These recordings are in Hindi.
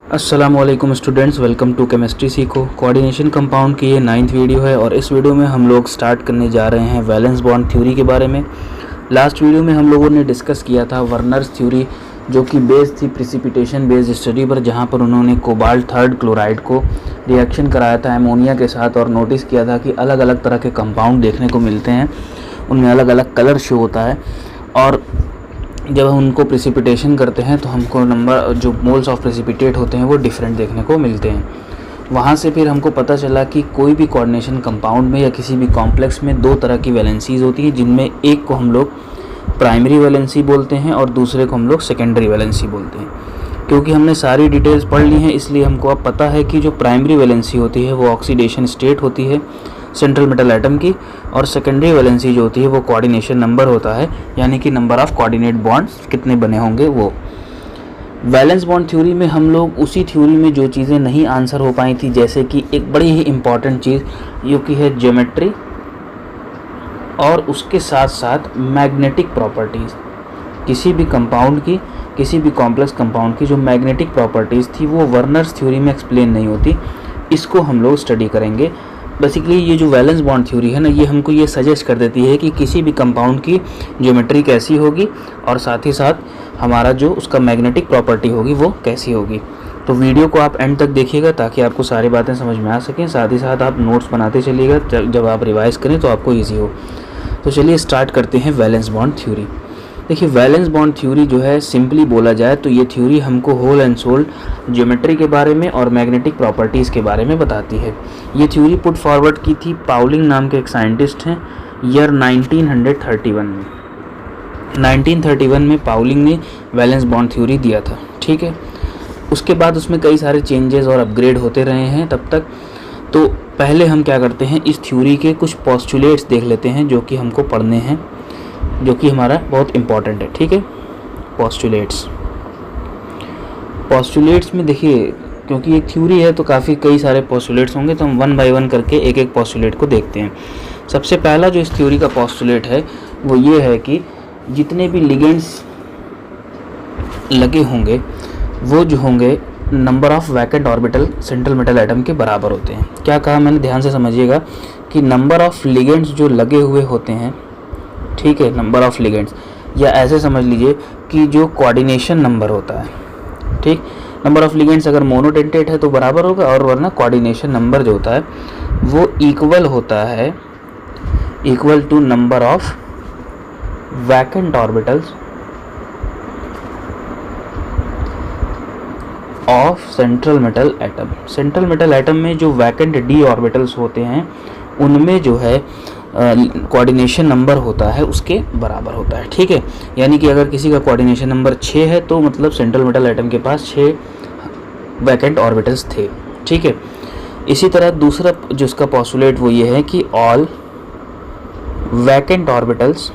अस्सलामुअलैकुम स्टूडेंट्स, वेलकम टू केमिस्ट्री सीखो। कोऑर्डिनेशन कंपाउंड की ये 9th वीडियो है और इस वीडियो में हम लोग स्टार्ट करने जा रहे हैं वैलेंस बॉन्ड थ्योरी के बारे में। लास्ट वीडियो में हम लोगों ने डिस्कस किया था वर्नर्स थ्योरी, जो कि बेस्ड थी प्रिसिपिटेशन बेस्ड स्टडी पर, जहां पर उन्होंने कोबाल्ट थर्ड क्लोराइड को रिएक्शन कराया था एमोनिया के साथ और नोटिस किया था कि अलग अलग तरह के कंपाउंड देखने को मिलते हैं, उनमें अलग अलग कलर शो होता है और जब हम उनको प्रेसिपिटेशन करते हैं तो हमको नंबर जो मोल्स ऑफ प्रेसिपिटेट होते हैं वो डिफरेंट देखने को मिलते हैं। वहाँ से फिर हमको पता चला कि कोई भी कोऑर्डिनेशन कंपाउंड में या किसी भी कॉम्प्लेक्स में दो तरह की वैलेंसीज होती हैं, जिनमें एक को हम लोग प्राइमरी वैलेंसी बोलते हैं और दूसरे को हम लोग सेकेंडरी वैलेंसी बोलते हैं। क्योंकि हमने सारी डिटेल्स पढ़ ली हैं, इसलिए हमको अब पता है कि जो प्राइमरी वैलेंसी होती है वो ऑक्सीडेशन स्टेट होती है सेंट्रल मेटल एटम की, और सेकेंडरी वैलेंसी जो होती है वो कोऑर्डिनेशन नंबर होता है, यानी कि नंबर ऑफ कोऑर्डिनेट बॉन्ड्स कितने बने होंगे वो। वैलेंस बॉन्ड थ्योरी में हम लोग उसी थ्योरी में जो चीज़ें नहीं आंसर हो पाई थी, जैसे कि एक बड़ी ही इम्पॉर्टेंट चीज़ जो कि है ज्योमेट्री और उसके साथ साथ मैग्नेटिक प्रॉपर्टीज़। किसी भी कंपाउंड की, किसी भी कॉम्प्लेक्स कंपाउंड की जो मैग्नेटिक प्रॉपर्टीज़ थी वो वर्नर्स थ्योरी में एक्सप्लेन नहीं होती, इसको हम लोग स्टडी करेंगे। बेसिकली ये जो वैलेंस बॉन्ड थ्योरी है ना, ये हमको ये सजेस्ट कर देती है कि किसी भी कंपाउंड की ज्योमेट्री कैसी होगी और साथ ही साथ हमारा जो उसका मैग्नेटिक प्रॉपर्टी होगी वो कैसी होगी। तो वीडियो को आप एंड तक देखिएगा ताकि आपको सारी बातें समझ में आ सकें, साथ ही साथ आप नोट्स बनाते चलिएगा, जब आप रिवाइज़ करें तो आपको ईजी हो। तो चलिए स्टार्ट करते हैं वैलेंस बॉन्ड थ्योरी। देखिए, वैलेंस बॉन्ड थ्योरी जो है, सिंपली बोला जाए तो ये थ्योरी हमको होल एंड सोल ज्योमेट्री के बारे में और मैग्नेटिक प्रॉपर्टीज़ के बारे में बताती है। ये थ्योरी पुट फॉरवर्ड की थी पाउलिंग नाम के एक साइंटिस्ट हैं ईयर 1931 में। 1931 में पाउलिंग ने वैलेंस बॉन्ड थ्योरी दिया था, ठीक है। उसके बाद उसमें कई सारे चेंजेस और अपग्रेड होते रहे हैं तब तक। तो पहले हम क्या करते हैं, इस थ्योरी के कुछ पोस्टुलेट्स देख लेते हैं जो कि हमको पढ़ने हैं, जो कि हमारा बहुत इम्पॉर्टेंट है, ठीक है। पोस्टुलेट्स में देखिए, क्योंकि एक थ्योरी है तो काफ़ी कई सारे पोस्टुलेट्स होंगे, तो हम वन बाय वन करके एक एक पोस्टुलेट को देखते हैं। सबसे पहला जो इस थ्योरी का पोस्टुलेट है वो ये है कि जितने भी लिगेंड्स लगे होंगे वो जो होंगे number of vacant orbital central metal atom के बराबर होते हैं। क्या कहा मैंने, ध्यान से समझिएगा कि नंबर ऑफ लिगेंड्स जो लगे हुए होते हैं, ठीक है, नंबर ऑफ लिगेंड्स, या ऐसे समझ लीजिए कि जो कोऑर्डिनेशन नंबर होता है, ठीक, नंबर ऑफ लिगेंड्स अगर मोनोडेंटेट है तो बराबर होगा, और वरना कोऑर्डिनेशन नंबर जो होता है वो इक्वल होता है, equal to number of vacant orbitals of central metal atom. Central metal atom में जो वैकेंट डी ऑर्बिटल्स होते हैं उनमें जो है कोऑर्डिनेशन नंबर होता है उसके बराबर होता है, ठीक है। यानी कि अगर किसी का कोऑर्डिनेशन नंबर 6 है तो मतलब सेंट्रल मेटल एटम के पास 6 वैकेंट ऑर्बिटल्स थे, ठीक है। इसी तरह दूसरा जो इसका पोस्टुलेट वो ये है कि all vacant orbitals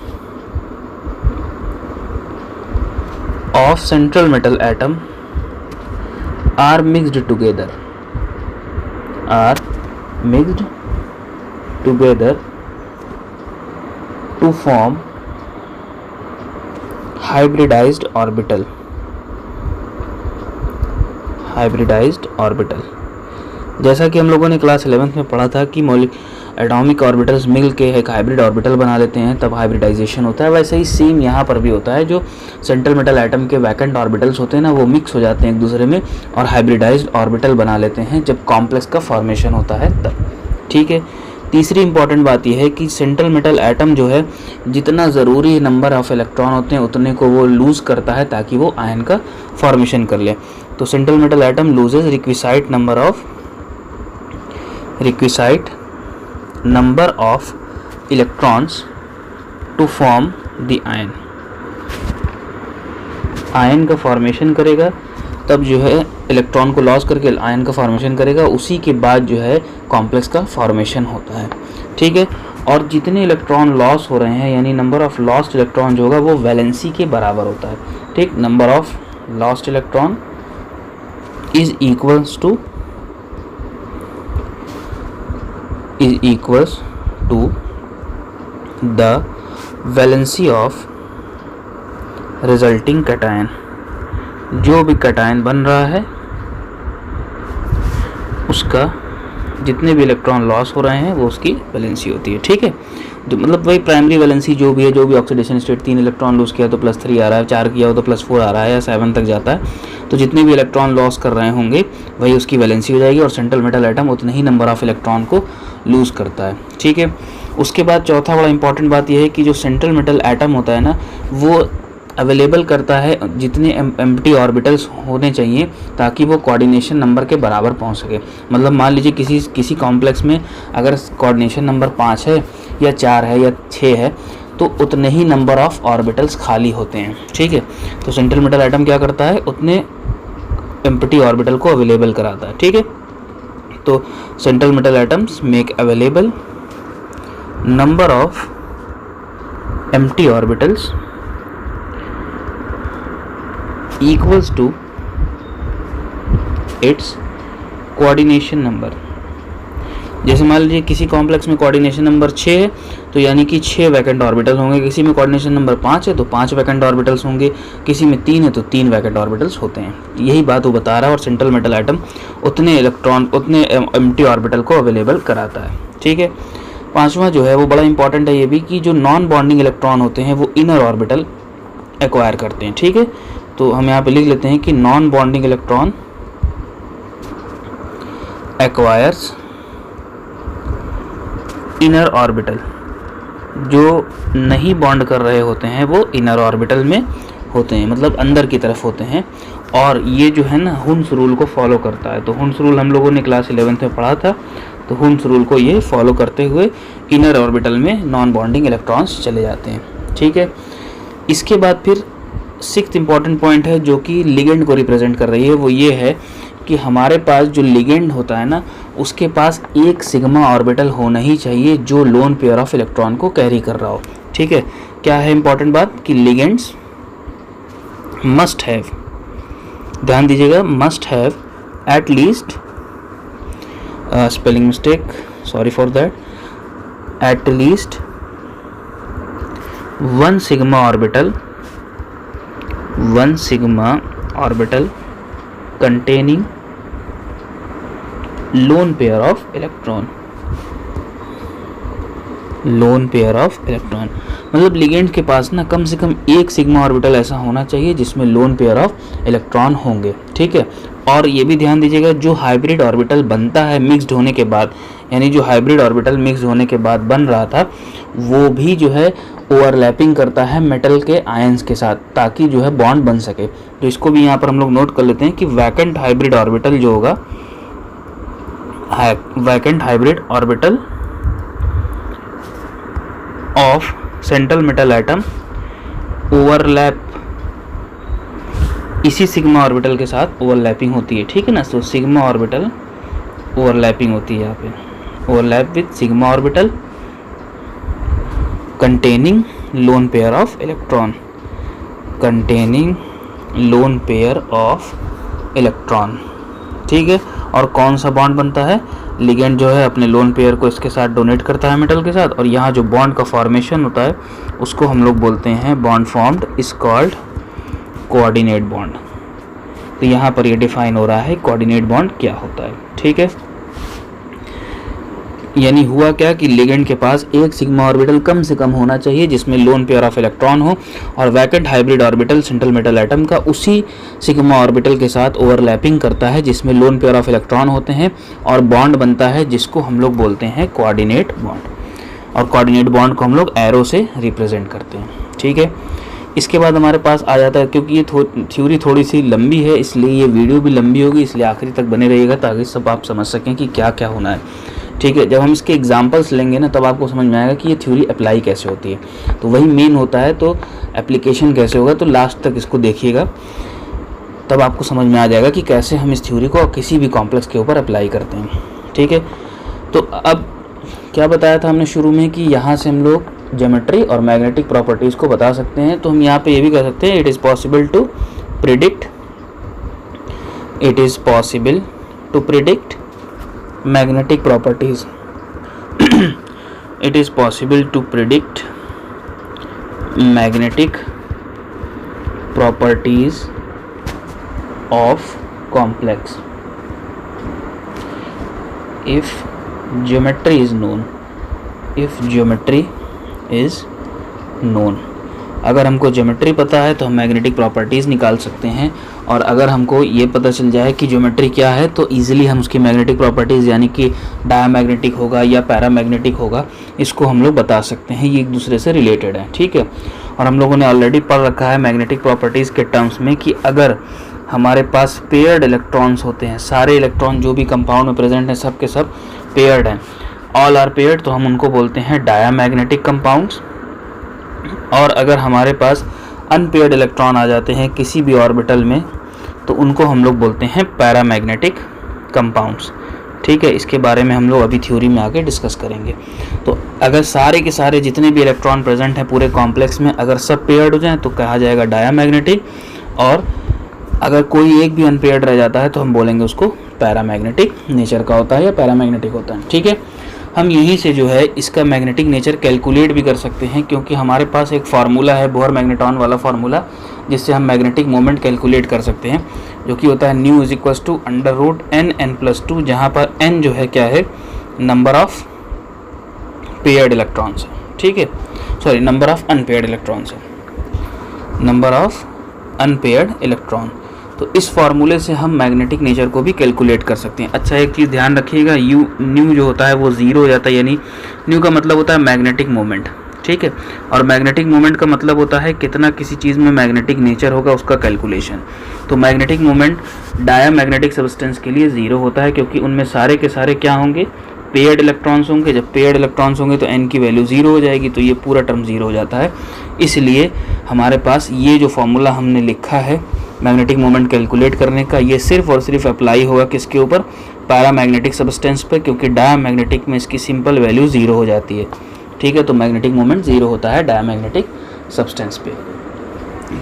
of central metal atom are mixed together to form hybridized orbital। जैसा कि हम लोगों ने क्लास 11th में पढ़ा था कि एटॉमिक ऑर्बिटल्स मिल के एक हाइब्रिड ऑर्बिटल बना लेते हैं, तब हाइब्रिडाइजेशन होता है। वैसे ही सेम यहाँ पर भी होता है, जो सेंट्रल मेटल एटम के वैकेंट ऑर्बिटल्स होते हैं ना, वो मिक्स हो जाते हैं एक दूसरे में और हाइब्रिडाइज्ड ऑर्बिटल बना लेते हैं जब कॉम्प्लेक्स का फॉर्मेशन होता है तब, ठीक है। तीसरी इंपॉर्टेंट बात यह है कि सेंट्रल मेटल एटम जो है, जितना ज़रूरी नंबर ऑफ इलेक्ट्रॉन होते हैं उतने को वो लूज़ करता है ताकि वो आयन का फॉर्मेशन कर ले। तो central metal atom loses requisite number of electrons to form the ion. Ion का फॉर्मेशन करेगा, तब जो है इलेक्ट्रॉन को लॉस करके आयन का फॉर्मेशन करेगा, उसी के बाद जो है कॉम्प्लेक्स का फॉर्मेशन होता है, ठीक है। और जितने इलेक्ट्रॉन लॉस हो रहे हैं, यानी नंबर ऑफ लॉस्ट इलेक्ट्रॉन जो होगा वो वैलेंसी के बराबर होता है, ठीक। Number of lost electron is equals to the valency of resulting cation. जो भी कैटायन बन रहा है उसका जितने भी इलेक्ट्रॉन लॉस हो रहे हैं वो उसकी वैलेंसी होती है। ठीक है, जो मतलब वही प्राइमरी वैलेंसी जो भी है, जो भी ऑक्सीडेशन स्टेट 3 इलेक्ट्रॉन लूज़ किया तो +3 आ रहा है, 4 किया हो तो +4 आ रहा है, या 7 तक जाता है, तो जितने भी इलेक्ट्रॉन लॉस कर रहे होंगे वही उसकी वैलेंसी हो जाएगी, और सेंट्रल मेटल एटम उतने ही नंबर ऑफ इलेक्ट्रॉन को लूज़ करता है। ठीक है, उसके बाद चौथा बड़ा इंपॉर्टेंट बात यह है कि जो सेंट्रल मेटल एटम होता है ना, वो अवेलेबल करता है जितने एम्प्टी ऑर्बिटल्स होने चाहिए ताकि वो कोऑर्डिनेशन नंबर के बराबर पहुंच सके। मतलब मान लीजिए किसी कॉम्प्लेक्स में अगर कोऑर्डिनेशन नंबर 5 है या 4 है या 6 है, तो उतने ही नंबर ऑफ ऑर्बिटल्स खाली होते हैं। ठीक है, तो सेंट्रल मेटल एटम क्या करता है, उतने एम्प्टी ऑर्बिटल को अवेलेबल कराता है। ठीक है, तो central metal atoms make available number of empty orbitals equals to its coordination number। जैसे मान लीजिए किसी कॉम्प्लेक्स में कोऑर्डिनेशन नंबर 6 है, तो यानी कि 6 वैकेंट ऑर्बिटल होंगे। किसी में कोऑर्डिनेशन नंबर 5 है तो 5 वैकेंट ऑर्बिटल्स होंगे। किसी में 3 है तो 3 वैकेंट ऑर्बिटल्स होते हैं। यही बात वो बता रहा है, और सेंट्रल मेटल एटम उतने एम्प्टी ऑर्बिटल को अवेलेबल कराता है। ठीक है, पांचवा जो है वो बड़ा इंपॉर्टेंट है ये भी, कि जो नॉन बॉन्डिंग इलेक्ट्रॉन होते हैं वो इनर ऑर्बिटल एक्वायर करते हैं। ठीक है, तो हम यहाँ पे लिख लेते हैं कि non bonding electron acquires inner orbital. जो नहीं बॉन्ड कर रहे होते हैं वो इनर ऑर्बिटल में होते हैं, मतलब अंदर की तरफ होते हैं। और ये जो है ना हुन्स रूल को फॉलो करता है। तो हुन्स रूल हम लोगों ने क्लास 11th में पढ़ा था, तो हुन्स रूल को ये फॉलो करते हुए इनर ऑर्बिटल में नॉन बॉन्डिंग इलेक्ट्रॉन्स चले जाते हैं। ठीक है, इसके बाद फिर 6th इंपॉर्टेंट पॉइंट है जो कि लिगेंड को रिप्रेजेंट कर रही है, वो ये है कि हमारे पास जो लिगेंड होता है ना, उसके पास एक सिग्मा ऑर्बिटल होना ही चाहिए जो लोन पेयर ऑफ इलेक्ट्रॉन को कैरी कर रहा हो। ठीक है, क्या है इंपॉर्टेंट बात कि लिगेंड्स मस्ट हैव, ध्यान दीजिएगा, must have at least, spelling mistake, sorry for that, at least 1 sigma orbital containing lone pair of electron। मतलब लिगेंड के पास ना कम से कम एक सिग्मा ऑर्बिटल ऐसा होना चाहिए जिसमें लोन पेयर ऑफ इलेक्ट्रॉन होंगे। ठीक है, और ये भी ध्यान दीजिएगा, जो हाइब्रिड ऑर्बिटल बनता है मिक्स्ड होने के बाद, यानी जो हाइब्रिड ऑर्बिटल मिक्स होने के बाद बन रहा था, वो भी जो है ओवरलैपिंग करता है मेटल के आयंस के साथ, ताकि जो है बॉन्ड बन सके। तो इसको भी यहाँ पर हम लोग नोट कर लेते हैं कि वैकेंट हाइब्रिड ऑर्बिटल जो होगा, vacant hybrid orbital of central metal atom overlap, इसी सिग्मा ऑर्बिटल के साथ ओवरलैपिंग होती है। ठीक है ना, तो सिग्मा ऑर्बिटल ओवरलैपिंग होती है यहाँ पे, overlap with sigma orbital containing lone pair of electron, ठीक है, और कौन सा बॉन्ड बनता है, लिगेंड जो है अपने लोन पेयर को इसके साथ डोनेट करता है मेटल के साथ, और यहाँ जो बॉन्ड का फॉर्मेशन होता है उसको हम लोग बोलते हैं bond formed is called coordinate bond. तो यहाँ पर ये डिफाइन हो रहा है कोऑर्डिनेट बॉन्ड क्या होता है। ठीक है, यानी हुआ क्या कि लिगेंड के पास एक सिग्मा ऑर्बिटल कम से कम होना चाहिए जिसमें लोन पेयर ऑफ इलेक्ट्रॉन हो, और vacant hybrid orbital central metal atom का उसी सिग्मा ऑर्बिटल के साथ ओवरलैपिंग करता है जिसमें लोन पेयर ऑफ इलेक्ट्रॉन होते हैं, और बॉन्ड बनता है जिसको हम लोग बोलते हैं कोऑर्डिनेट बॉन्ड। और कोऑर्डिनेट बॉन्ड को हम लोग एरो से रिप्रेजेंट करते हैं। ठीक है, इसके बाद हमारे पास आ जाता है, क्योंकि ये थ्योरी थोड़ी सी लंबी है इसलिए ये वीडियो भी लंबी होगी, इसलिए आखिरी तक बने रहिएगा ताकि सब आप समझ सकें कि क्या क्या होना है। ठीक है, जब हम इसके एग्जांपल्स लेंगे ना तब आपको समझ में आएगा कि ये थ्योरी अप्लाई कैसे होती है, तो वही मेन होता है। तो एप्लीकेशन कैसे होगा, तो लास्ट तक इसको देखिएगा, तब आपको समझ में आ जाएगा कि कैसे हम इस थ्योरी को किसी भी कॉम्प्लेक्स के ऊपर अप्लाई करते हैं। ठीक है, तो अब क्या बताया था हमने शुरू में कि यहाँ से हम लोग ज्योमेट्री और मैग्नेटिक प्रॉपर्टीज़ को बता सकते हैं। तो हम यहाँ पे ये भी कह सकते हैं it is possible to predict magnetic properties it is possible to predict magnetic properties of complex। If geometry is known, if geometry is known, अगर हमको ज्योमेट्री पता है तो हम मैग्नेटिक प्रॉपर्टीज़ निकाल सकते हैं। और अगर हमको ये पता चल जाए कि ज्योमेट्री क्या है तो इजीली हम उसकी मैग्नेटिक प्रॉपर्टीज़ यानी कि डायमैग्नेटिक होगा या पैरामैग्नेटिक होगा, इसको हम लोग बता सकते हैं। ये एक दूसरे से रिलेटेड है, ठीक है। और हम लोगों ने ऑलरेडी पढ़ रखा है मैग्नेटिक प्रॉपर्टीज़ के टर्म्स में कि अगर हमारे पास पेयर्ड इलेक्ट्रॉन्स होते हैं, सारे इलेक्ट्रॉन जो भी कंपाउंड में प्रेजेंट हैं सब के सब पेयर्ड हैं, ऑल आर पेयर्ड, तो हम उनको बोलते हैं डायमैग्नेटिक कंपाउंड्स। और अगर हमारे पास अनपेयर्ड इलेक्ट्रॉन आ जाते हैं किसी भी ऑर्बिटल में तो उनको हम लोग बोलते हैं पैरामैग्नेटिक कंपाउंड्स, ठीक है। इसके बारे में हम लोग अभी थ्योरी में आगे डिस्कस करेंगे। तो अगर सारे के सारे जितने भी इलेक्ट्रॉन प्रेजेंट हैं पूरे कॉम्प्लेक्स में अगर सब पेयर्ड हो जाएं तो कहा जाएगा डायमैग्नेटिक, और अगर कोई एक भी अनपेयर्ड रह जाता है तो हम बोलेंगे उसको पैरामैग्नेटिक नेचर का होता है या पैरामैग्नेटिक होता है, ठीक है। हम यहीं से जो है इसका मैग्नेटिक नेचर कैलकुलेट भी कर सकते हैं, क्योंकि हमारे पास एक फार्मूला है बोहर मैग्नेट्रॉन वाला फार्मूला, जिससे हम मैग्नेटिक मोमेंट कैलकुलेट कर सकते हैं, जो कि होता है new is equals to √n+2, जहाँ पर n जो है क्या है, नंबर ऑफ पेयर्ड इलेक्ट्रॉन्स है, ठीक है, sorry number of unpaired electrons है, नंबर ऑफ अनपेयर्ड इलेक्ट्रॉन। तो इस फार्मूले से हम मैग्नेटिक नेचर को भी कैलकुलेट कर सकते हैं। अच्छा, एक चीज़ ध्यान रखिएगा, न्यू जो होता है वो ज़ीरो हो जाता है, यानी न्यू का मतलब होता है मैग्नेटिक मोमेंट, ठीक है। और मैग्नेटिक मोमेंट का मतलब होता है कितना किसी चीज़ में मैग्नेटिक नेचर होगा उसका कैलकुलेशन। तो मैग्नेटिक मोमेंट डायमैग्नेटिक सब्सटेंस के लिए ज़ीरो होता है, क्योंकि उनमें सारे के सारे क्या होंगे, पेयर्ड इलेक्ट्रॉन्स होंगे। जब पेयर्ड इलेक्ट्रॉन्स होंगे तो n की वैल्यू ज़ीरो हो जाएगी, तो ये पूरा टर्म ज़ीरो हो जाता है। इसलिए हमारे पास ये जो फॉर्मूला हमने लिखा है मैग्नेटिक मोमेंट कैलकुलेट करने का, ये सिर्फ और सिर्फ अप्लाई होगा किसके ऊपर, पैरामैग्नेटिक सब्सटेंस पर, क्योंकि डायमैग्नेटिक में इसकी सिंपल वैल्यू ज़ीरो हो जाती है, ठीक है। तो मैग्नेटिक मोमेंट ज़ीरो होता है डायमैग्नेटिक सब्सटेंस पे,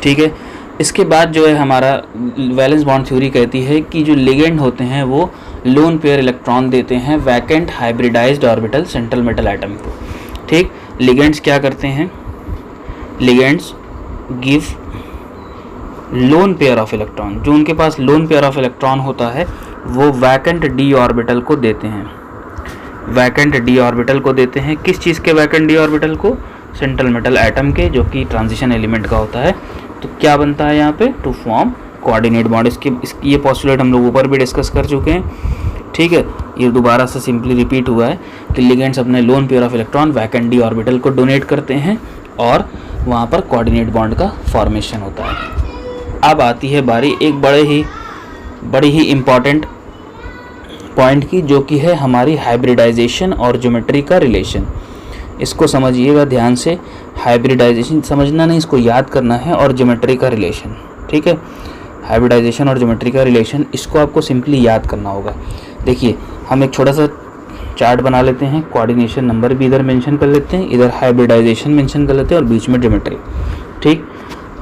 ठीक है। इसके बाद जो है हमारा वैलेंस बॉन्ड थ्योरी कहती है कि जो लिगेंड होते हैं वो लोन पेयर इलेक्ट्रॉन देते हैं vacant hybridised orbital central metal atom को, ठीक। लिगेंड्स क्या करते हैं, ligands give lone pair of electron, जो उनके पास लोन पेयर ऑफ इलेक्ट्रॉन होता है वो वैकेंट डी ऑर्बिटल को देते हैं, वैकेंट डी ऑर्बिटल को देते हैं। किस चीज़ के वैकेंट डी ऑर्बिटल को, सेंट्रल मेटल एटम के, जो कि ट्रांजिशन एलिमेंट का होता है। तो क्या बनता है यहाँ पे, टू फॉर्म कोऑर्डिनेट बॉन्ड। इसकी ये पॉस्टुलेट हम लोग ऊपर भी डिस्कस कर चुके हैं, ठीक है। ये दोबारा से सिंपली रिपीट हुआ है कि लिगेंड्स अपने lone pair of electron vacant D orbital को डोनेट करते हैं और वहाँ पर कोऑर्डिनेट बॉन्ड का फॉर्मेशन होता है। अब आती है बारी एक बड़ी ही इम्पॉर्टेंट पॉइंट की, जो कि है हमारी हाइब्रिडाइजेशन और ज्योमेट्री का रिलेशन। इसको समझिएगा ध्यान से, हाइब्रिडाइजेशन समझना नहीं, इसको याद करना है, और ज्योमेट्री का रिलेशन, ठीक है। हाइब्रिडाइजेशन और ज्योमेट्री का रिलेशन, इसको आपको सिंपली याद करना होगा। देखिए, हम एक छोटा सा चार्ट बना लेते हैं, कोऑर्डिनेशन नंबर भी इधर मेंशन कर लेते हैं, इधर हाइब्रिडाइजेशन मेंशन कर लेते हैं और बीच में ज्योमेट्री, ठीक।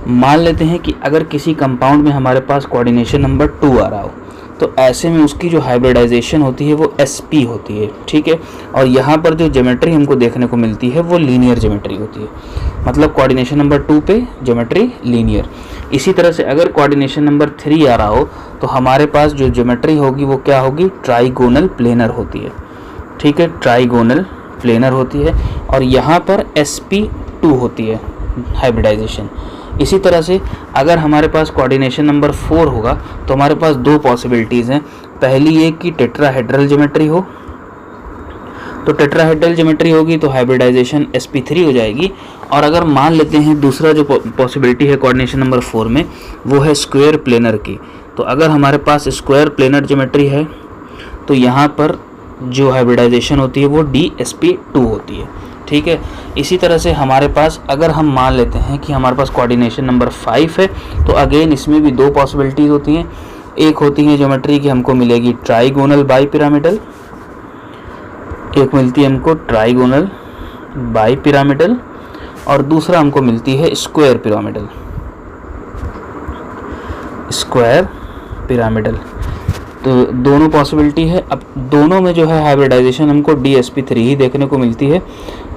मान लेते हैं कि अगर किसी कंपाउंड में हमारे पास कोऑर्डिनेशन नंबर 2 आ रहा हो, तो ऐसे में उसकी जो हाइब्रिडाइजेशन होती है वो sp होती है, ठीक है। और यहाँ पर जो ज्योमेट्री हमको देखने को मिलती है वो लीनियर ज्योमेट्री होती है, मतलब कोऑर्डिनेशन नंबर 2 पे ज्योमेट्री लीनियर। इसी तरह से अगर कोऑर्डिनेशन नंबर 3 आ रहा हो तो हमारे पास जो ज्योमेट्री होगी वो क्या होगी, ट्राइगोनल प्लेनर होती है, ठीक है, ट्राइगोनल प्लेनर होती है। और यहाँ पर sp2 होती है हाइब्रिडाइजेशन। इसी तरह से अगर हमारे पास कोऑर्डिनेशन नंबर 4 होगा तो हमारे पास दो पॉसिबिलिटीज़ हैं। पहली ये कि टेट्राहेड्रल ज्योमेट्री हो, तो टेट्राहेड्रल ज्योमेट्री होगी तो हाइब्रिडाइजेशन sp3 हो जाएगी। और अगर मान लेते हैं दूसरा जो पॉसिबिलिटी है कोऑर्डिनेशन नंबर 4 में, वो है स्क्वायर प्लेनर की। तो अगर हमारे पास स्क्वायर प्लेनर ज्योमेट्री है तो यहाँ पर जो हाइब्रिडाइजेशन होती है वो dsp2 होती है, ठीक है। इसी तरह से हमारे पास अगर हम मान लेते हैं कि हमारे पास कोऑर्डिनेशन नंबर 5 है, तो अगेन इसमें भी दो पॉसिबिलिटीज़ होती हैं। एक होती है ज्योमेट्री की हमको मिलेगी ट्राइगोनल बाई पिरामिडल, एक मिलती है हमको ट्राइगोनल बाई पिरामिडल, और दूसरा हमको मिलती है स्क्वायर पिरामिडल, स्क्वायर पिरामिडल। तो दोनों पॉसिबिलिटी है। अब दोनों में जो है हाइब्रिडाइजेशन हमको dsp3 ही देखने को मिलती है,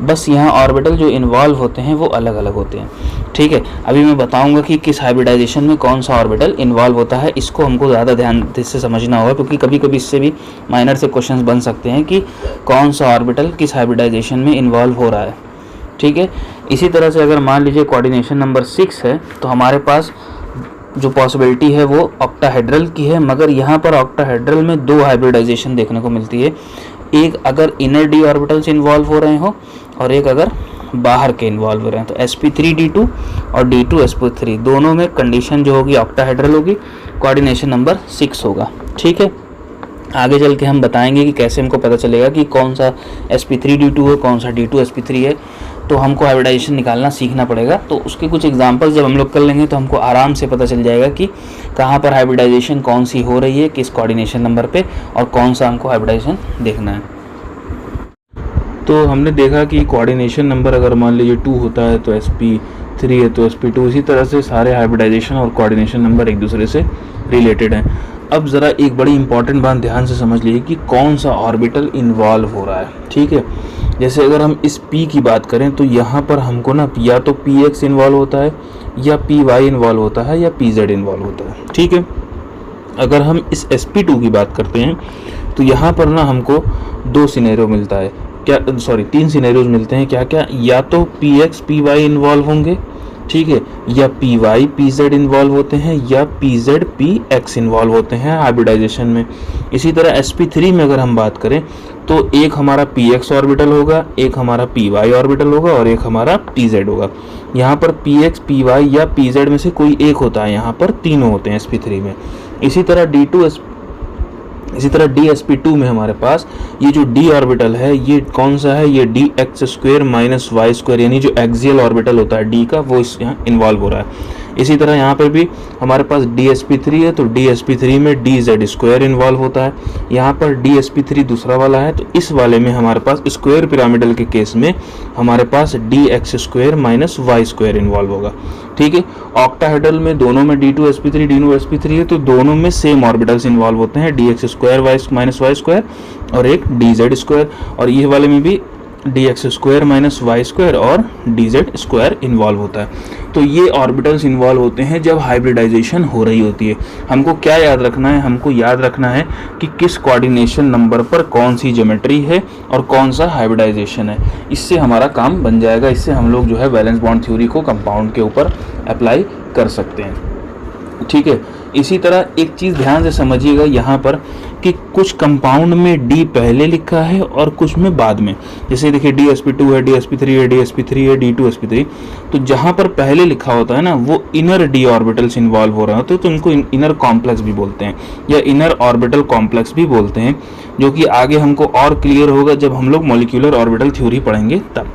बस यहाँ ऑर्बिटल जो इन्वॉल्व होते हैं वो अलग अलग होते हैं। ठीक है, अभी मैं बताऊंगा कि किस हाइब्रिडाइजेशन में कौन सा ऑर्बिटल इन्वॉल्व होता है। इसको हमको ज़्यादा ध्यान से समझना होगा, क्योंकि कभी कभी इससे भी माइनर से क्वेश्चंस बन सकते हैं कि कौन सा ऑर्बिटल किस हाइब्रिडाइजेशन में इन्वॉल्व हो रहा है। ठीक है, इसी तरह से अगर मान लीजिए कोऑर्डिनेशन नंबर 6 है, तो हमारे पास जो पॉसिबिलिटी है वो ऑक्टाहेड्रल की है, मगर यहाँ पर ऑक्टाहेड्रल में दो हाइब्रिडाइजेशन देखने को मिलती है। एक अगर इनर डी ऑर्बिटल्स इन्वॉल्व हो रहे हो और एक अगर बाहर के इन्वॉल्व हो रहे हैं। तो sp3d2 और d2sp3 दोनों में कंडीशन जो होगी ऑक्टाहेड्रल होगी, कोऑर्डिनेशन नंबर 6 होगा। ठीक है, आगे चल के हम बताएंगे कि कैसे हमको पता चलेगा कि कौन सा sp3d2 है, कौन सा d2sp3 है। तो हमको हाइब्रिडाइजेशन निकालना सीखना पड़ेगा। तो उसके कुछ एग्जांपल्स जब हम लोग कर लेंगे तो हमको आराम से पता चल जाएगा कि कहाँ पर हाइब्रिडाइजेशन कौन सी हो रही है, किस कोऑर्डिनेशन नंबर पे, और कौन सा हमको हाइब्रिडाइजेशन देखना है। तो हमने देखा कि कोऑर्डिनेशन नंबर अगर मान लीजिए 2 होता है तो sp3 है तो sp2, इसी तरह से सारे हाइब्रिडाइजेशन और कोऑर्डिनेशन नंबर एक दूसरे से रिलेटेड हैं। अब ज़रा एक बड़ी इंपॉर्टेंट बात ध्यान से समझ लीजिए कि कौन सा ऑर्बिटल इन्वॉल्व हो रहा है। ठीक है, जैसे अगर हम इस p की बात करें तो यहाँ पर हमको ना या तो px इन्वॉल्व होता है, या py इन्वॉल्व होता है, या pz इन्वॉल्व होता है। ठीक है, अगर हम इस sp2 की बात करते हैं तो यहाँ पर ना हमको दो सिनेरियो मिलता है, तीन सिनेरियोज मिलते हैं। क्या क्या, या तो px py इन्वॉल्व होंगे, ठीक है, या py pz इन्वॉल्व होते हैं, या pz px इन्वॉल्व होते हैं हाइब्रिडाइजेशन में। इसी तरह sp3 में अगर हम बात करें तो एक हमारा px ऑर्बिटल होगा, एक हमारा py ऑर्बिटल होगा, और एक हमारा pz होगा। यहाँ पर px py या pz में से कोई एक होता है, यहाँ पर तीनों होते हैं sp3 में। इसी तरह dsp2 में हमारे पास ये जो d ऑर्बिटल है ये कौन सा है, ये dx² माइनस y², यानी जो एक्सियल ऑर्बिटल होता है d का वो इस यहाँ इन्वॉल्व हो रहा है। इसी तरह यहाँ पर भी हमारे पास dsp3 है तो dsp3 में dz² इन्वॉल्व होता है। यहाँ पर dsp3 दूसरा वाला है तो इस वाले में हमारे पास स्क्वायर पिरामिडल के केस में हमारे पास dx² माइनस y² इन्वॉल्व होगा। ठीक है, ऑक्टाहेड्रल में दोनों में d2sp3 d2sp3 है तो दोनों में सेम ऑर्बिटल्स इन्वॉल्व होते हैं, dx² y माइनस y² और एक dz², और ये वाले में भी dx² माइनस y² और dz² इन्वॉल्व होता है। तो ये ऑर्बिटल्स इन्वॉल्व होते हैं जब हाइब्रिडाइजेशन हो रही होती है। हमको क्या याद रखना है, हमको याद रखना है कि किस कोऑर्डिनेशन नंबर पर कौन सी ज्योमेट्री है और कौन सा हाइब्रिडाइजेशन है। इससे हमारा काम बन जाएगा, इससे हम लोग जो है वैलेंस बॉन्ड थ्योरी को कंपाउंड के ऊपर अप्लाई कर सकते हैं। ठीक है, इसी तरह एक चीज़ ध्यान से समझिएगा यहाँ पर कि कुछ कंपाउंड में D पहले लिखा है और कुछ में बाद में। जैसे देखिए dsp2 है, dsp3 है, dsp3 है, d2sp3। तो जहाँ पर पहले लिखा होता है ना वो इनर d ऑर्बिटल्स इन्वॉल्व हो रहे होते हैं, तो उनको इनर कॉम्प्लेक्स भी बोलते हैं या इनर ऑर्बिटल कॉम्प्लेक्स भी बोलते हैं, जो कि आगे हमको और क्लियर होगा जब हम लोग मॉलिक्यूलर ऑर्बिटल थ्योरी पढ़ेंगे तब।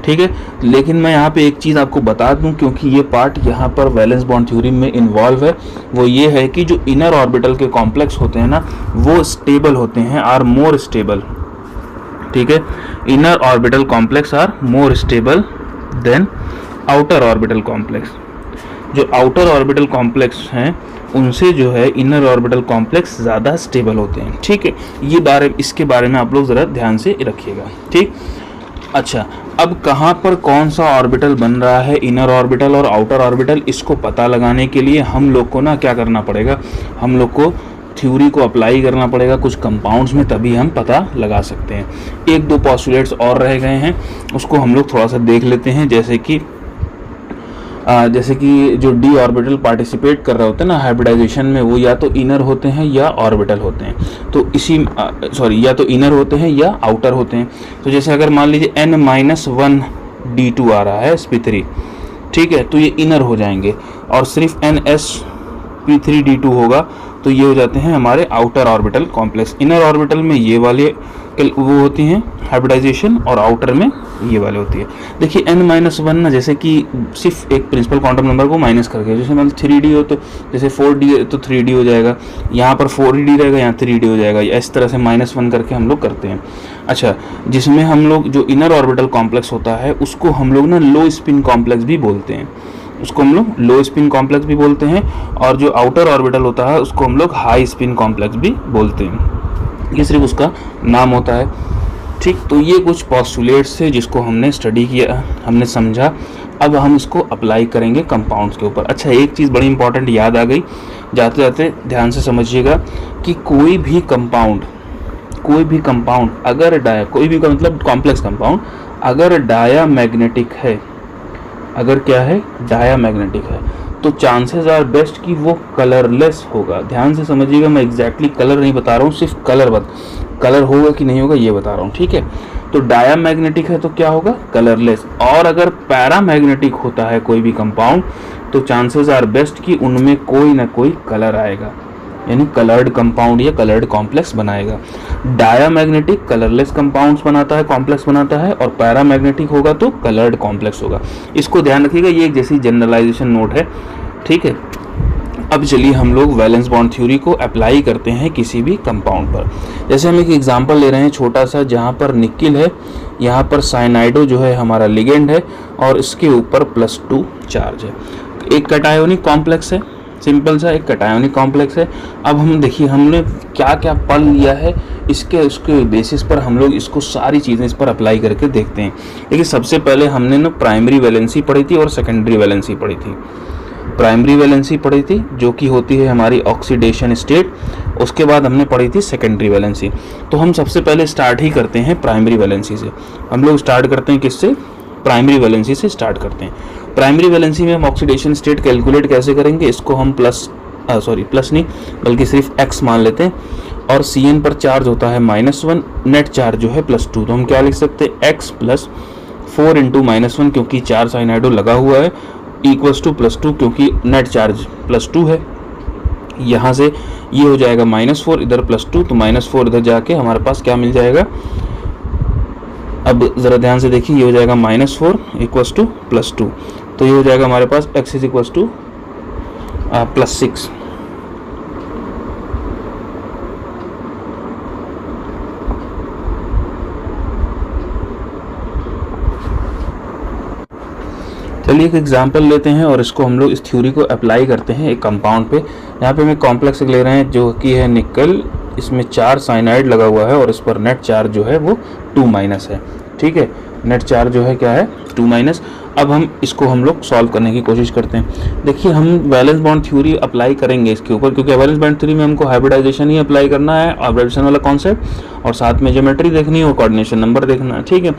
ठीक है, लेकिन मैं यहाँ पे एक चीज़ आपको बता दूं, क्योंकि ये पार्ट यहाँ पर वैलेंस बॉन्ड थ्योरी में इन्वॉल्व है, वो ये है कि जो इनर ऑर्बिटल के कॉम्प्लेक्स होते हैं ना वो स्टेबल होते हैं, आर मोर स्टेबल। ठीक है, inner orbital complex are more stable than outer orbital complex. जो आउटर ऑर्बिटल कॉम्प्लेक्स हैं उनसे जो है इनर ऑर्बिटल कॉम्प्लेक्स ज़्यादा स्टेबल होते हैं। ठीक है, ये इसके बारे में आप लोग ज़रा ध्यान से रखिएगा। ठीक, अच्छा, अब कहाँ पर कौन सा ऑर्बिटल बन रहा है, इनर ऑर्बिटल और आउटर ऑर्बिटल, इसको पता लगाने के लिए हम लोग को ना क्या करना पड़ेगा, हम लोग को थ्योरी को अप्लाई करना पड़ेगा कुछ कंपाउंड्स में, तभी हम पता लगा सकते हैं। एक दो पॉस्टुलेट्स और रह गए हैं, उसको हम लोग थोड़ा सा देख लेते हैं। जैसे कि जो d ऑर्बिटल पार्टिसिपेट कर रहे होते हैं ना हाइब्रिडाइजेशन में, वो या तो इनर होते हैं या ऑर्बिटल होते हैं। तो या तो इनर होते हैं या आउटर होते हैं। तो जैसे अगर मान लीजिए n-1 d2 आ रहा है sp3, ठीक है, तो ये इनर हो जाएंगे, और सिर्फ nsp3 d2 होगा तो ये हो जाते हैं हमारे outer orbital complex. Inner orbital में ये वाले वो होती हैं हाइब्रिडाइजेशन, और आउटर में ये वाले होती है। देखिए n-1 ना, जैसे कि सिर्फ एक प्रिंसिपल क्वांटम नंबर को माइनस करके, जैसे मतलब 3d हो तो जैसे 4d तो 3d हो जाएगा, यहाँ पर 4d रहेगा, यहाँ 3d हो जाएगा, इस तरह से -1 करके हम लोग करते हैं। अच्छा, जिसमें हम लोग जो इनर ऑर्बिटल कॉम्प्लेक्स होता है उसको हम लोग ना लो स्पिन कॉम्प्लेक्स भी बोलते हैं, उसको हम लोग लो स्पिन कॉम्प्लेक्स भी बोलते हैं, और जो आउटर ऑर्बिटल होता है उसको हम लोग हाई स्पिन कॉम्प्लेक्स भी बोलते हैं। ये सिर्फ उसका नाम होता है। ठीक, तो ये कुछ पॉस्टुलेट्स है जिसको हमने स्टडी किया, हमने समझा। अब हम इसको अप्लाई करेंगे कंपाउंड्स के ऊपर। अच्छा, एक चीज़ बड़ी इंपॉर्टेंट याद आ गई, जाते जाते ध्यान से समझिएगा कि कोई भी कंपाउंड अगर कोई भी मतलब कॉम्प्लेक्स कंपाउंड अगर डायामैग्नेटिक है, अगर क्या है, डायामैग्नेटिक है, तो चांसेस आर बेस्ट कि वो कलरलेस होगा। ध्यान से समझिएगा, मैं एग्जैक्टली कलर नहीं बता रहा हूँ, सिर्फ कलर होगा कि नहीं होगा ये बता रहा हूँ, ठीक है। तो डायामैग्नेटिक है तो क्या होगा, कलरलेस। और अगर पैरामैग्नेटिक होता है कोई भी कंपाउंड तो चांसेस आर बेस्ट कि उनमें कोई ना कोई कलर आएगा, यानी कलर्ड कंपाउंड या कलर्ड कॉम्प्लेक्स बनाएगा। डायामैग्नेटिक कलरलेस कंपाउंड्स बनाता है, कॉम्प्लेक्स बनाता है, और पैरामैग्नेटिक होगा तो कलर्ड कॉम्प्लेक्स होगा। इसको ध्यान रखिएगा, ये एक जैसी जनरलाइजेशन नोट है, ठीक है। अब चलिए हम लोग वैलेंस बॉन्ड थ्योरी को अप्लाई करते हैं किसी भी कंपाउंड पर। जैसे हम एक एग्जांपल ले रहे हैं छोटा सा, जहाँ पर निकिल है, यहाँ पर साइनाइडो जो है हमारा लिगेंड है, और इसके ऊपर +2 चार्ज है। एक कैटायोनिक कॉम्प्लेक्स है, सिंपल सा एक कैटायोनिक कॉम्प्लेक्स है। अब हम देखिए हमने क्या क्या पढ़ लिया है, उसके बेसिस पर हम लोग इसको सारी चीज़ें इस पर अप्लाई करके देखते हैं। देखिए सबसे पहले हमने ना प्राइमरी वैलेंसी पढ़ी थी और सेकेंडरी वैलेंसी पढ़ी थी। प्राइमरी वैलेंसी पढ़ी थी जो कि होती है हमारी ऑक्सीडेशन स्टेट, उसके बाद हमने पढ़ी थी सेकेंडरी वैलेंसी। तो हम सबसे पहले स्टार्ट ही करते हैं प्राइमरी वैलेंसी से। हम लोग स्टार्ट करते हैं किससे, प्राइमरी वैलेंसी से स्टार्ट करते हैं। प्राइमरी वैलेंसी में हम ऑक्सीडेशन स्टेट कैलकुलेट कैसे करेंगे, इसको हम प्लस नहीं बल्कि सिर्फ x मान लेते हैं, और Cn पर चार्ज होता है -1, नेट चार्ज जो है +2। तो हम क्या लिख सकते हैं, x + 4 × -1 क्योंकि 4 साइनाइडो लगा हुआ है, इक्वल्स टू +2 क्योंकि नेट चार्ज +2 है। यहाँ से ये हो जाएगा -4, इधर +2, तो -4 इधर जाके हमारे पास क्या मिल जाएगा, अब ज़रा ध्यान से देखिए, ये हो जाएगा -4 = +2, तो ये हो जाएगा हमारे पास x = +6। चलिए एक एग्जांपल लेते हैं और इसको हम लोग इस थ्योरी को अप्लाई करते हैं एक कंपाउंड पे। यहाँ पे हम एक कॉम्प्लेक्स ले रहे हैं जो कि है निकल, इसमें 4 साइनाइड लगा हुआ है और इस पर नेट चार्ज जो है वो 2- है, ठीक है। नेट चार्ज जो है क्या है, 2-। अब हम इसको हम लोग सॉल्व करने की कोशिश करते हैं। देखिए हम वैलेंस बॉन्ड थ्योरी अप्लाई करेंगे इसके ऊपर, क्योंकि वैलेंस बॉन्ड थ्योरी में हमको हाइब्रिडाइजेशन ही अप्लाई करना है, हाइब्रिडाइजेशन वाला कॉन्सेप्ट, और साथ में ज्योमेट्री देखनी है और कोऑर्डिनेशन नंबर देखना है, ठीक है।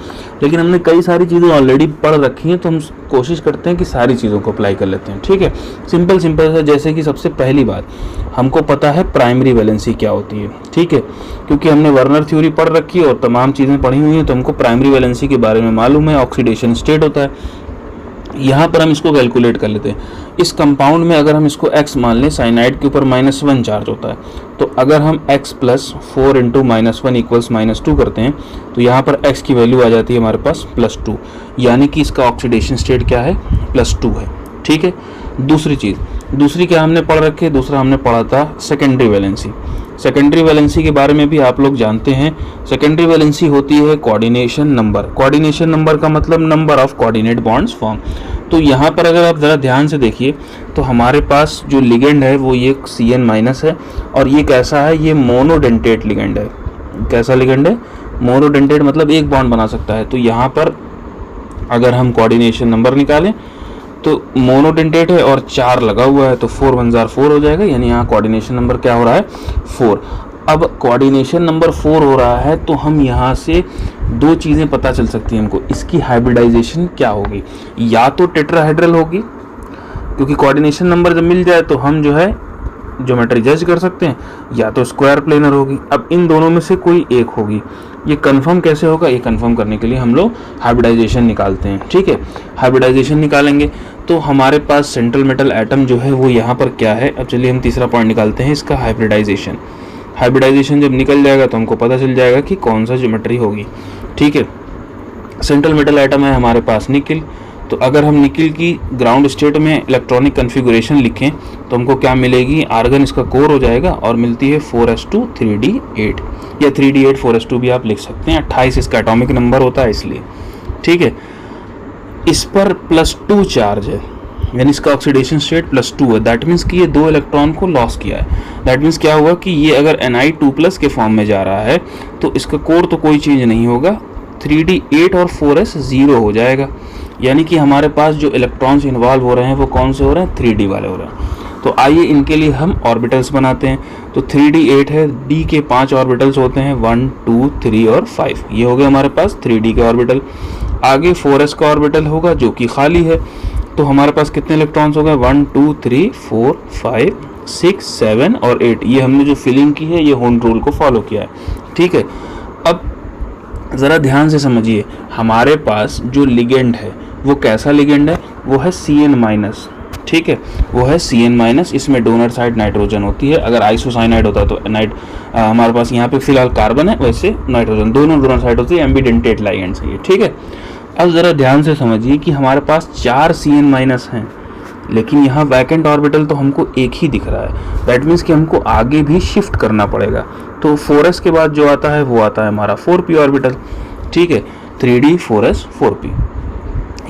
लेकिन हमने कई सारी चीज़ें ऑलरेडी पढ़ रखी हैं, तो हम कोशिश करते हैं कि सारी चीज़ों को अप्लाई कर लेते हैं, ठीक है। सिंपल सा, जैसे कि सबसे पहली बात हमको पता है प्राइमरी वैलेंसी क्या होती है, ठीक है, क्योंकि हमने वर्नर थ्योरी पढ़ रखी है और तमाम चीज़ें पढ़ी हुई हैं, तो हमको प्राइमरी वैलेंसी के बारे में मालूम है, ऑक्सीडेशन स्टेट होता है। यहाँ पर हम इसको कैलकुलेट कर लेते हैं। इस कंपाउंड में अगर हम इसको x मान लें, साइनाइड के ऊपर -1 चार्ज होता है, तो अगर हम x + 4 × -1 = -2 करते हैं, तो यहाँ पर x की वैल्यू आ जाती है हमारे पास +2, यानी कि इसका ऑक्सीडेशन स्टेट क्या है, +2 है, ठीक है। दूसरी क्या हमने पढ़ रखी है, दूसरा हमने पढ़ा था सेकेंडरी वैलेंसी। सेकेंडरी वैलेंसी के बारे में भी आप लोग जानते हैं। सेकेंडरी वैलेंसी होती है कोऑर्डिनेशन नंबर। कोऑर्डिनेशन नंबर का मतलब number of coordinate bonds form. तो यहाँ पर अगर आप ज़रा ध्यान से देखिए तो हमारे पास जो लिगेंड है वो ये Cn- है, और ये कैसा है, ये मोनोडेंटेट लिगेंड है। कैसा लिगेंड है, मोनोडेंटेट, मतलब एक बॉन्ड बना सकता है। तो यहाँ पर अगर हम कोऑर्डिनेशन नंबर निकालें तो मोनोडेंटेट है और 4 लगा हुआ है, तो 4 × 1 = 4 हो जाएगा, यानी यहाँ कोऑर्डिनेशन नंबर क्या हो रहा है, 4। अब कोऑर्डिनेशन नंबर 4 हो रहा है, तो हम यहाँ से 2 चीज़ें पता चल सकती हैं हमको, इसकी हाइब्रिडाइजेशन क्या होगी, या तो टेट्राहेड्रल होगी, क्योंकि कोऑर्डिनेशन नंबर जब मिल जाए तो हम जो है ज्योमेट्री जज कर सकते हैं, या तो स्क्वायर प्लेनर होगी। अब इन दोनों में से कोई एक होगी। ये कंफर्म कैसे होगा, ये कंफर्म करने के लिए हम लोग हाइब्रिडाइजेशन निकालते हैं, ठीक है। हाइब्रिडाइजेशन निकालेंगे तो हमारे पास सेंट्रल मेटल एटम जो है वो यहाँ पर क्या है। अब चलिए हम तीसरा पॉइंट निकालते हैं, इसका हाइब्रिडाइजेशन। हाइब्रिडाइजेशन जब निकल जाएगा तो हमको पता चल जाएगा कि कौन सा ज्योमेट्री होगी, ठीक है। सेंट्रल मेटल एटम है हमारे पास निकिल, तो अगर हम निकिल की ग्राउंड स्टेट में इलेक्ट्रॉनिक कन्फिगुरेशन लिखें तो हमको क्या मिलेगी, आर्गन इसका कोर हो जाएगा और मिलती है 4s2 3d8, या 3d8 4s2 भी आप लिख सकते हैं। 28 इसका एटॉमिक नंबर होता है इसलिए, ठीक है। इस पर +2 चार्ज है, यानी इसका ऑक्सीडेशन स्टेट +2 है। दैट मीन्स कि ये 2 इलेक्ट्रॉन को लॉस किया है। दैट मीन्स क्या हुआ कि ये अगर Ni2+ के फॉर्म में जा रहा है तो इसका कोर तो कोई चेंज नहीं होगा, 3d8 और 4s 0 हो जाएगा। यानी कि हमारे पास जो इलेक्ट्रॉन्स इन्वॉल्व हो रहे हैं वो कौन से हो रहे हैं, 3D वाले हो रहे हैं। तो आइए इनके लिए हम ऑर्बिटल्स बनाते हैं। तो 3D 8 है, D के 5 ऑर्बिटल्स होते हैं, 1 2 3 और 5। ये हो गए हमारे पास 3D के ऑर्बिटल। आगे 4s का ऑर्बिटल होगा जो कि खाली है। तो हमारे पास कितने इलेक्ट्रॉन्स हो गए, 1 2 3 4 5 6 7 और 8। ये हमने जो फिलिंग की है ये होन रूल को फॉलो किया है, ठीक है। अब ज़रा ध्यान से समझिए, हमारे पास जो लिगेंड है वो कैसा लिगेंड है, वो है Cn-, ठीक है, वो है Cn-। इसमें डोनर साइड नाइट्रोजन होती है। अगर आइसोसाइनाइड होता तो हमारे पास यहाँ पे फिलहाल कार्बन है, वैसे नाइट्रोजन, दोनों डोनर साइड होती है, एम्बिडेंटेट लाइगेंड्स है ये, ठीक है। अब ज़रा ध्यान से समझिए कि हमारे पास 4 Cn- हैं, लेकिन यहाँ वैकेंट ऑर्बिटल तो हमको एक ही दिख रहा है। दैट मीन्स कि हमको आगे भी शिफ्ट करना पड़ेगा। तो 4s के बाद जो आता है वो आता है हमारा 4p ऑर्बिटल, ठीक है, 3D 4s 4p।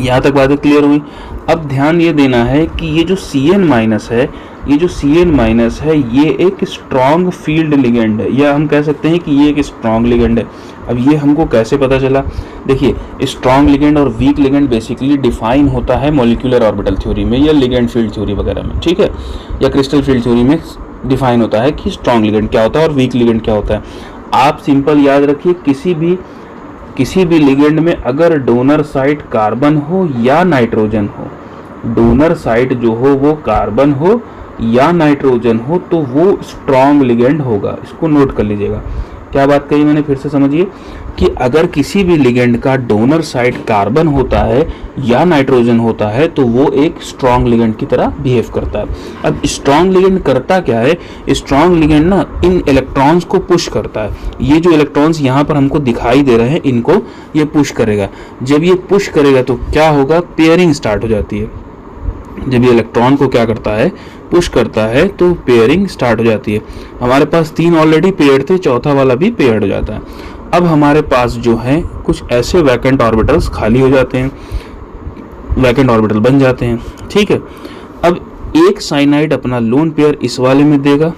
यहाँ तक बातें क्लियर हुई। अब ध्यान ये देना है कि ये जो Cn- है, ये जो Cn- है, ये एक स्ट्रॉन्ग फील्ड लिगेंड है, या हम कह सकते हैं कि ये एक स्ट्रॉन्ग लिगेंड है। अब ये हमको कैसे पता चला, देखिए स्ट्रॉन्ग लिगेंड और वीक लिगेंड बेसिकली डिफाइन होता है मॉलिक्यूलर ऑर्बिटल थ्योरी में या लिगेंड फील्ड थ्योरी वगैरह में, ठीक है, या क्रिस्टल फील्ड थ्योरी में डिफाइन होता है कि स्ट्रॉन्ग लिगेंड क्या होता है और वीक लिगेंड क्या होता है। आप सिंपल याद रखिए, किसी भी लिगेंड में अगर डोनर साइड कार्बन हो या नाइट्रोजन हो, डोनर साइड जो हो वो कार्बन हो या नाइट्रोजन हो, तो वो स्ट्रॉन्ग लिगेंड होगा। इसको नोट कर लीजिएगा। क्या बात कही मैंने, फिर से समझिए कि अगर किसी भी लिगेंड का डोनर साइड कार्बन होता है या नाइट्रोजन होता है तो वो एक स्ट्रॉन्ग लिगेंड की तरह बिहेव करता है। अब स्ट्रॉन्ग लिगेंड करता क्या है, स्ट्रॉन्ग लिगेंड ना इन इलेक्ट्रॉन्स को पुश करता है। ये जो इलेक्ट्रॉन्स यहाँ पर हमको दिखाई दे रहे हैं, इनको ये पुश करेगा। जब ये पुश करेगा तो क्या होगा, पेयरिंग स्टार्ट हो जाती है। जब ये इलेक्ट्रॉन को क्या करता है, पुश करता है, तो पेयरिंग स्टार्ट हो जाती है। हमारे पास 3 ऑलरेडी पेयर्ड थे, चौथा वाला भी पेयर्ड हो जाता है। अब हमारे पास जो है कुछ ऐसे वैकेंट ऑर्बिटल्स खाली हो जाते हैं, वैकेंट ऑर्बिटल बन जाते हैं, ठीक है। अब एक साइनाइड अपना लोन पेयर इस वाले में देगा,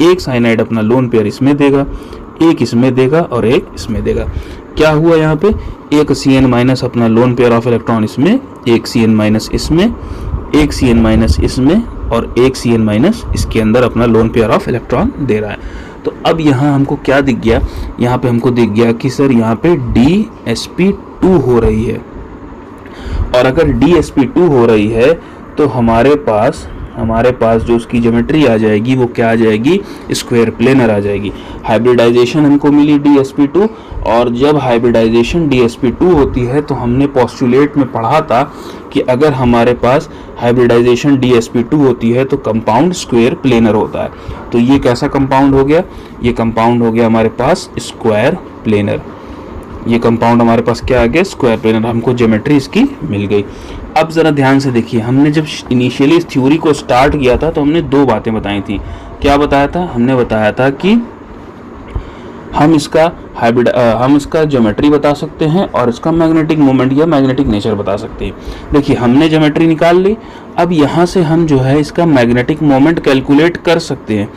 एक साइनाइड अपना लोन पेयर इसमें देगा, एक इसमें देगा और एक इसमें देगा। क्या हुआ यहाँ पे, एक Cn- अपना लोन पेयर ऑफ इलेक्ट्रॉन इसमें, एक Cn- इसमें, एक Cn- इसमें और एक Cn- इसके अंदर अपना लोन पेयर ऑफ इलेक्ट्रॉन दे रहा है। तो अब यहाँ हमको क्या दिख गया, यहाँ पे हमको दिख गया कि सर यहाँ पे DsP2 हो रही है। और अगर DsP2 हो रही है तो हमारे पास जो उसकी ज्योमेट्री आ जाएगी वो क्या आ जाएगी, स्क्वायर प्लेनर आ जाएगी। हाइब्रिडाइजेशन हमको मिली DsP2, और जब हाइब्रिडाइजेशन DsP2 होती है तो हमने पोस्टुलेट में पढ़ा था कि अगर हमारे पास हाइब्रिडाइजेशन DsP2 होती है तो कंपाउंड स्क्वायर प्लेनर होता है। तो ये कैसा कंपाउंड हो गया, ये कंपाउंड हो गया हमारे पास स्क्वायर प्लेनर। ये कंपाउंड हमारे पास क्या आ गया, स्क्वायर प्लेनर। हमको ज्योमेट्री इसकी मिल गई। अब ज़रा ध्यान से देखिए, हमने जब इनिशियली इस थ्योरी को स्टार्ट किया था तो हमने 2 बातें बताई थी। क्या बताया था, हमने बताया था कि हम इसका ज्योमेट्री बता सकते हैं और इसका मैग्नेटिक मोमेंट या मैग्नेटिक नेचर बता सकते हैं। देखिए हमने ज्योमेट्री निकाल ली, अब यहाँ से हम जो है इसका मैग्नेटिक मोमेंट कैलकुलेट कर सकते हैं।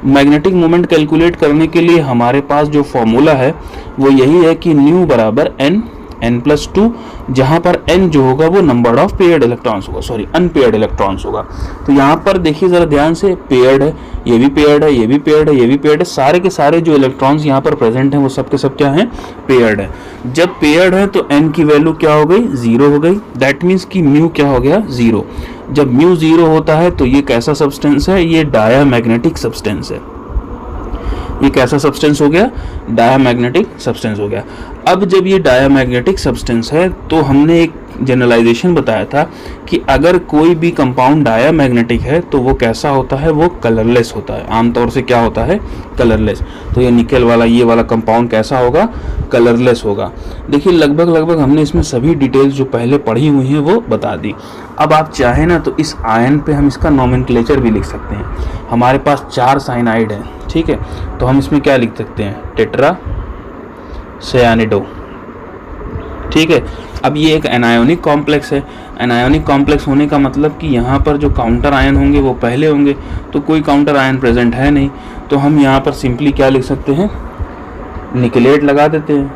मैग्नेटिक मोमेंट कैलकुलेट करने के लिए हमारे पास जो फॉर्मूला है वो यही है कि न्यू बराबर n+2, जहाँ पर n जो होगा वो नंबर ऑफ पेयर्ड इलेक्ट्रॉन्स होगा, सॉरी अनपेयर्ड इलेक्ट्रॉन्स होगा। तो यहाँ पर देखिए ज़रा ध्यान से, पेयर्ड है, ये भी पेयर्ड है, ये भी पेयर्ड है, ये भी पेयर्ड है, सारे के सारे जो इलेक्ट्रॉन्स यहाँ पर प्रेजेंट हैं वो सब के सब क्या हैं, पेयर्ड है। जब पेयर्ड है तो n की वैल्यू क्या हो गई, 0 हो गई। दैट मीन्स कि म्यू क्या हो गया, 0। जब म्यू 0 होता है तो ये कैसा सब्सटेंस है, ये डायामैग्नेटिक सब्सटेंस है। ये कैसा सब्सटेंस हो गया, डायामैग्नेटिक सब्सटेंस हो गया। अब जब ये डायामैग्नेटिक सब्सटेंस है तो हमने एक जनरलाइजेशन बताया था कि अगर कोई भी कंपाउंड डायामैग्नेटिक है तो वो कैसा होता है, वो कलरलेस होता है। आमतौर से क्या होता है, कलरलेस। तो ये निकल वाला, ये वाला कंपाउंड कैसा होगा, कलरलेस होगा। देखिए लगभग हमने इसमें सभी डिटेल्स जो पहले पढ़ी हुई हैं वो बता दी। अब आप चाहें ना तो इस आयन पे हम इसका नोमेनक्लेचर भी लिख सकते हैं। हमारे पास 4 साइनाइड हैं, ठीक है, तो हम इसमें क्या लिख सकते हैं, टेट्रा सायानिडो, ठीक है। अब ये एक एनायोनिक कॉम्प्लेक्स है। एनायोनिक कॉम्प्लेक्स होने का मतलब कि यहाँ पर जो काउंटर आयन होंगे वो पहले होंगे, तो कोई काउंटर आयन प्रेजेंट है नहीं, तो हम यहाँ पर सिंपली क्या लिख सकते हैं, निकलेट लगा देते हैं।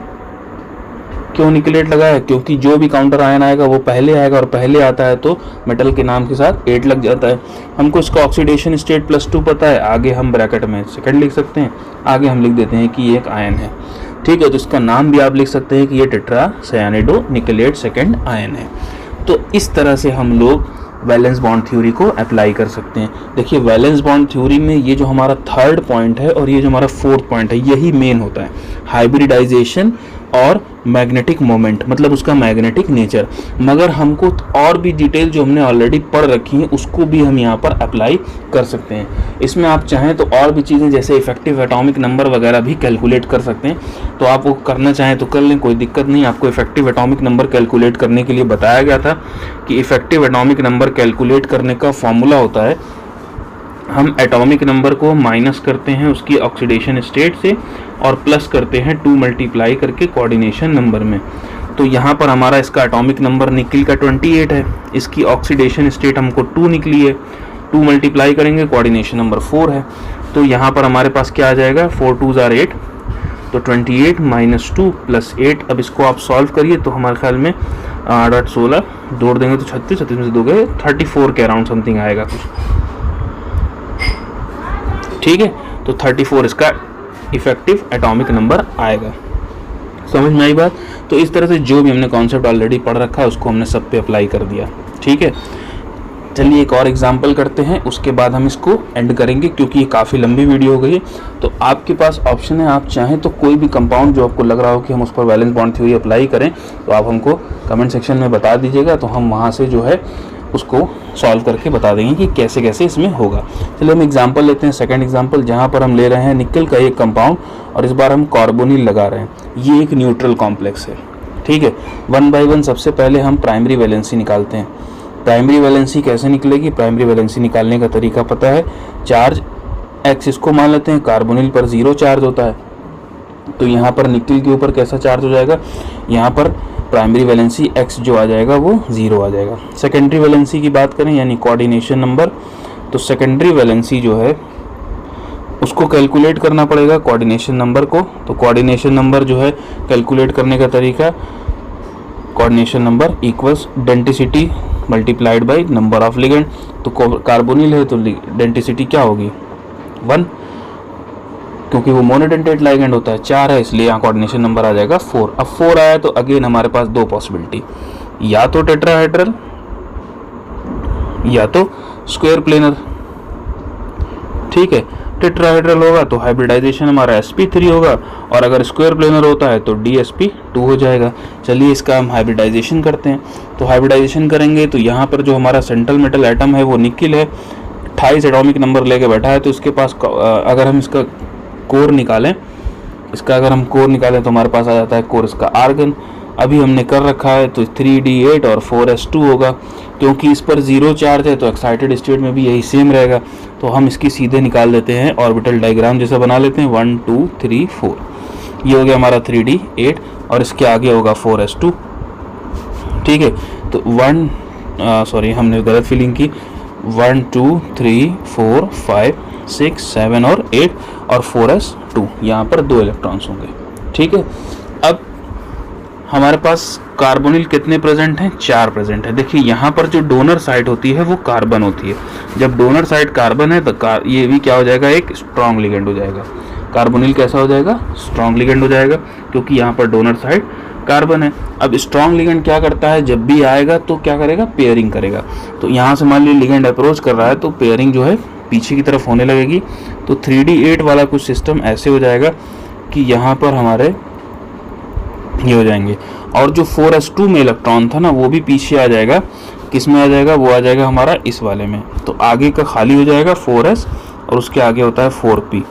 क्यों निकलेट लगा है? क्योंकि जो भी काउंटर आयन आएगा वो पहले आएगा, और पहले आता है तो मेटल के नाम के साथ 8 लग जाता है। हमको इसका ऑक्सीडेशन स्टेट +2 पता है, आगे हम ब्रैकेट में सेकंड लिख सकते हैं, आगे हम लिख देते हैं कि ये एक आयन है। ठीक है, तो इसका नाम भी आप लिख सकते हैं कि ये टेट्रा साइनाइडो निकलेट सेकंड आयन है। तो इस तरह से हम लोग वैलेंस बॉन्ड थ्योरी को अप्लाई कर सकते हैं। देखिए वैलेंस बॉन्ड थ्योरी में ये जो हमारा थर्ड पॉइंट है और ये जो हमारा फोर्थ पॉइंट है, यही मेन होता है, हाइब्रिडाइजेशन और मैग्नेटिक मोमेंट, मतलब उसका मैग्नेटिक नेचर। मगर हमको और भी डिटेल जो हमने ऑलरेडी पढ़ रखी हैं उसको भी हम यहाँ पर अप्लाई कर सकते हैं। इसमें आप चाहें तो और भी चीज़ें जैसे इफेक्टिव एटॉमिक नंबर वगैरह भी कैलकुलेट कर सकते हैं, तो आप वो करना चाहें तो कर लें, कोई दिक्कत नहीं। आपको इफेक्टिव एटॉमिक नंबर कैलकुलेट करने के लिए बताया गया था कि इफेक्टिव एटॉमिक नंबर कैलकुलेट करने का फॉर्मूला होता है, हम एटॉमिक नंबर को माइनस करते हैं उसकी ऑक्सीडेशन स्टेट से और प्लस करते हैं 2 मल्टीप्लाई करके कोऑर्डिनेशन नंबर में। तो यहाँ पर हमारा इसका एटॉमिक नंबर निकल का 28 है, इसकी ऑक्सीडेशन स्टेट हमको 2 निकली है, 2 मल्टीप्लाई करेंगे कोऑर्डिनेशन नंबर 4 है। तो यहाँ पर हमारे पास क्या आ जाएगा, 4 2 = 8, तो 28 - 2 + 8। अब इसको आप सॉल्व करिए तो हमारे ख्याल में 8 8 16 जोड़ देंगे तो 36, 36 में से 2 गए 34 के अराउंड समथिंग आएगा कुछ। ठीक है, तो 34 इसका इफेक्टिव एटॉमिक नंबर आएगा। समझ में आई बात? तो इस तरह से जो भी हमने कॉन्सेप्ट ऑलरेडी पढ़ रखा है उसको हमने सब पे अप्लाई कर दिया। ठीक है, चलिए एक और एग्जांपल करते हैं, उसके बाद हम इसको एंड करेंगे क्योंकि ये काफ़ी लंबी वीडियो हो गई है। तो आपके पास ऑप्शन है, आप चाहें तो कोई भी कंपाउंड जो आपको लग रहा हो कि हम उस पर वैलेंस बॉन्ड थ्योरी अप्लाई करें तो आप हमको कमेंट सेक्शन में बता दीजिएगा, तो हम वहाँ से जो है उसको सॉल्व करके बता देंगे कि कैसे कैसे इसमें होगा। चलिए हम एग्जांपल लेते हैं, सेकंड एग्जांपल, जहाँ पर हम ले रहे हैं निकल का एक कंपाउंड और इस बार हम कार्बोनिल लगा रहे हैं। ये एक न्यूट्रल कॉम्प्लेक्स है। ठीक है, 1 बाय 1 सबसे पहले हम प्राइमरी वैलेंसी निकालते हैं। प्राइमरी वैलेंसी कैसे निकलेगी? प्राइमरी वैलेंसी निकालने का तरीका पता है, चार्ज x इसको मान लेते हैं, कार्बोनिल पर 0 चार्ज होता है, तो यहाँ पर निकल के ऊपर कैसा चार्ज हो जाएगा, यहाँ पर प्राइमरी वैलेंसी x जो आ जाएगा वो 0 आ जाएगा। सेकेंडरी वैलेंसी की बात करें यानी कोऑर्डिनेशन नंबर, तो सेकेंडरी वैलेंसी जो है उसको कैलकुलेट करना पड़ेगा कोऑर्डिनेशन नंबर को। तो कोऑर्डिनेशन नंबर जो है कैलकुलेट करने का तरीका, coordination number equals density multiplied by number of ligand. तो कार्बोनिल है तो डेंसिटी क्या होगी 1, क्योंकि वो मोनोडेंटेट लिगेंड होता है, 4 है इसलिए यहाँ कोऑर्डिनेशन नंबर आ जाएगा 4। अब 4 आया तो अगेन हमारे पास 2 पॉसिबिलिटी, या तो टेट्राहेड्रल या तो स्क्वायर प्लेनर। ठीक है, टेट्राहेड्रल होगा तो हाइब्रिडाइजेशन हमारा sp3 होगा, और अगर स्क्वायर प्लेनर होता है तो dsp2 हो जाएगा। चलिए इसका हम हाइब्रिडाइजेशन करते हैं। तो हाइब्रिडाइजेशन करेंगे तो यहाँ पर जो हमारा सेंट्रल मेटल एटम है वो निकिल है, 28 एटॉमिक नंबर लेके बैठा है, तो इसके पास अगर हम इसका कोर निकालें, अगर हम कोर निकालें तो हमारे पास आ जाता है कोर इसका आर्गन। अभी हमने कर रखा है तो 3d8 और 4s2 होगा, क्योंकि इस पर 0 चार्ज है तो एक्साइटेड स्टेट में भी यही सेम रहेगा। तो हम इसकी सीधे निकाल देते हैं, ऑर्बिटल डायग्राम जैसा बना लेते हैं, 1 2 3 4। ये हो गया हमारा 3d8 और इसके आगे होगा 4s2। ठीक है, तो हमने गलत फिलिंग की, 1 2 3 4 5 6 7 और 8 और 4s2, यहाँ पर 2 इलेक्ट्रॉन्स होंगे। ठीक है, अब हमारे पास कार्बोनिल कितने प्रेजेंट हैं? 4 प्रेजेंट है। देखिए यहाँ पर जो डोनर साइड होती है वो कार्बन होती है। जब डोनर साइड कार्बन है तो ये भी क्या हो जाएगा, एक स्ट्रॉन्ग लिगेंड हो जाएगा। कार्बोनिल कैसा हो जाएगा? स्ट्रॉन्ग लिगेंड हो जाएगा, क्योंकि यहाँ पर डोनर साइड कार्बन है। अब स्ट्रॉन्ग लिगेंड क्या करता है, जब भी आएगा तो क्या करेगा, पेयरिंग करेगा। तो यहाँ से मान लीजिए लिगेंड अप्रोच कर रहा है तो पेयरिंग जो है पीछे की तरफ होने लगेगी। तो 3d8 वाला कुछ सिस्टम ऐसे हो जाएगा कि यहाँ पर हमारे ये हो जाएंगे, और जो 4s2 में इलेक्ट्रॉन था ना वो भी पीछे आ जाएगा। किस में आ जाएगा? वो आ जाएगा हमारा इस वाले में। तो आगे का खाली हो जाएगा 4s और उसके आगे होता है 4p।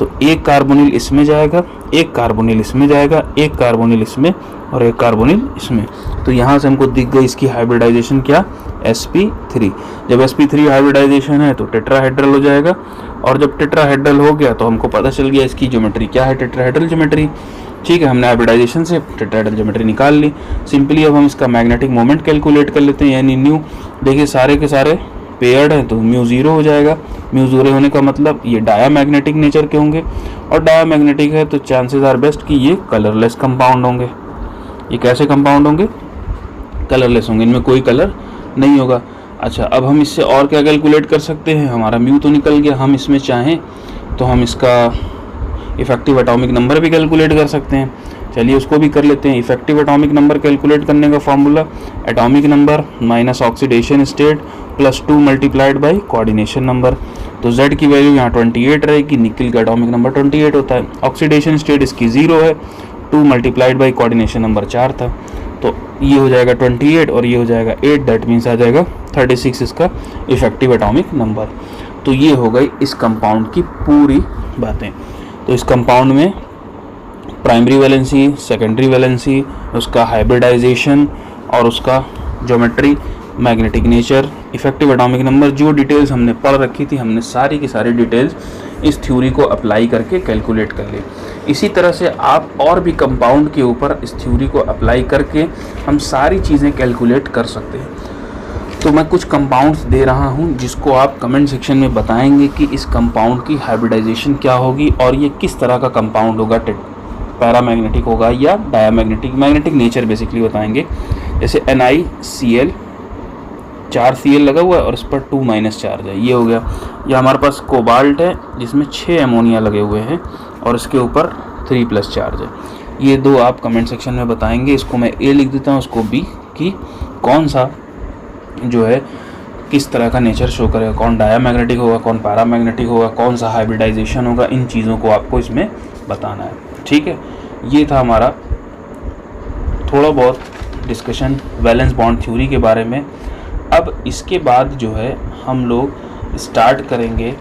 तो एक कार्बोनिल इसमें जाएगा, एक कार्बोनिल इसमें जाएगा, एक कार्बोनिल इसमें और एक कार्बोनिल इसमें। तो यहाँ से हमको दिख गई इसकी हाइब्रिडाइजेशन क्या, sp3। जब sp3 हाइब्रिडाइजेशन है तो टेट्राहेड्रल हो जाएगा, और जब टेट्राहेड्रल हो गया तो हमको पता चल गया इसकी ज्योमेट्री क्या है, टेट्राहेड्रल ज्योमेट्री। ठीक है, हमने हाइब्रिडाइजेशन से टेट्राहेड्रल ज्योमेट्री निकाल ली। सिंपली अब हम इसका मैग्नेटिक मोमेंट कैलकुलेट कर लेते हैं, यानी न्यू। देखिए सारे के सारे पेयर्ड है तो म्यू 0 हो जाएगा। म्यू 0 होने का मतलब ये डायामैग्नेटिक नेचर के होंगे, और डायामैग्नेटिक है तो चांसेस आर बेस्ट कि ये कलरलेस कंपाउंड होंगे। ये कैसे कंपाउंड होंगे? कलरलेस होंगे, इनमें कोई कलर नहीं होगा। अच्छा, अब हम इससे और क्या कैलकुलेट कर सकते हैं? हमारा म्यू तो निकल गया, हम इसमें चाहें तो हम इसका इफेक्टिव एटॉमिक नंबर भी कैलकुलेट कर सकते हैं। चलिए उसको भी कर लेते हैं। इफेक्टिव एटॉमिक नंबर कैलकुलेट करने का formula atomic number minus oxidation state plus 2 multiplied by coordination number. तो Z की वैल्यू यहाँ 28 रहेगी, निकल का एटॉमिक नंबर 28 होता है, ऑक्सीडेशन स्टेट इसकी 0 है, 2 मल्टीप्लाइड बाई कोऑर्डिनेशन नंबर 4 था, तो ये हो जाएगा 28 और ये हो जाएगा 8, दैट मीन्स आ जाएगा 36 इसका इफेक्टिव एटॉमिक नंबर। तो ये हो गई इस कंपाउंड की पूरी बातें। तो इस कंपाउंड में प्राइमरी वैलेंसी, सेकेंडरी वैलेंसी, उसका हाइब्रिडाइजेशन और उसका geometry, magnetic nature, effective atomic number, जो डिटेल्स हमने पढ़ रखी थी हमने सारी की सारी डिटेल्स इस थ्योरी को अप्लाई करके कैलकुलेट कर ली। इसी तरह से आप और भी कंपाउंड के ऊपर इस थ्योरी को अप्लाई करके हम सारी चीज़ें कैलकुलेट कर सकते हैं। तो मैं कुछ कंपाउंड्स दे रहा हूं जिसको आप कमेंट सेक्शन में बताएंगे कि इस कंपाउंड की हाइब्रिडाइजेशन क्या होगी और ये किस तरह का कंपाउंड होगा, पैरामैग्नेटिक होगा या डायामैग्नेटिक, मैग्नेटिक नेचर बेसिकली बताएंगे। जैसे NiCl, 4 Cl लगा हुआ है और इस पर 2- चार्ज है, ये हो गया। या हमारे पास कोबाल्ट है जिसमें 6 अमोनिया लगे हुए हैं और इसके ऊपर 3+ चार्ज है। ये दो आप कमेंट सेक्शन में बताएंगे। इसको मैं A लिख देता हूँ, उसको B, कि कौन सा जो है किस तरह का नेचर शो करेगा, कौन डायामैग्नेटिक होगा, कौन पैरामैग्नेटिक होगा, कौन सा हाइब्रिडाइजेशन होगा, इन चीज़ों को आपको इसमें बताना है। ठीक है, ये था हमारा थोड़ा बहुत डिस्कशन वैलेंस बॉन्ड थ्योरी के बारे में। अब इसके बाद जो है हम लोग स्टार्ट करेंगे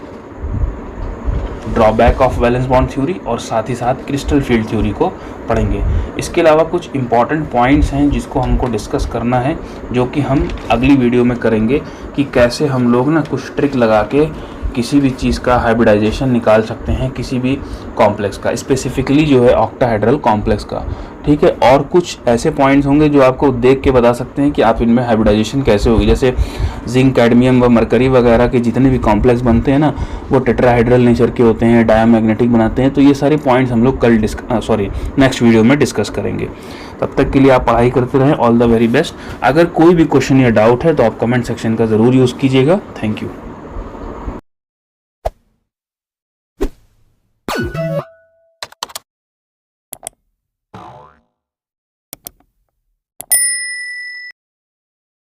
drawback of valence bond theory और साथ ही साथ क्रिस्टल फील्ड थ्योरी को पढ़ेंगे। इसके अलावा कुछ इंपॉर्टेंट पॉइंट्स हैं जिसको हमको डिस्कस करना है, जो कि हम अगली वीडियो में करेंगे कि कैसे हम लोग ना कुछ ट्रिक लगा के किसी भी चीज़ का हाइब्रिडाइजेशन निकाल सकते हैं, किसी भी कॉम्प्लेक्स का, स्पेसिफिकली जो है ऑक्टाहेड्रल कॉम्प्लेक्स का। ठीक है, और कुछ ऐसे पॉइंट्स होंगे जो आपको देख के बता सकते हैं कि आप इनमें हाइब्रिडाइजेशन कैसे होगी। जैसे जिंक, कैडमियम व मरकरी वगैरह के जितने भी कॉम्प्लेक्स बनते हैं ना, वो टेट्राहाइड्रल नेचर के होते हैं, डायामैग्नेटिक बनाते हैं। तो ये सारे पॉइंट्स हम लोग कल नेक्स्ट वीडियो में डिस्कस करेंगे। तब तक के लिए आप पढ़ाई करते रहें। All the very best. अगर कोई भी क्वेश्चन या डाउट है तो आप कमेंट सेक्शन का ज़रूर यूज़ कीजिएगा। Thank you.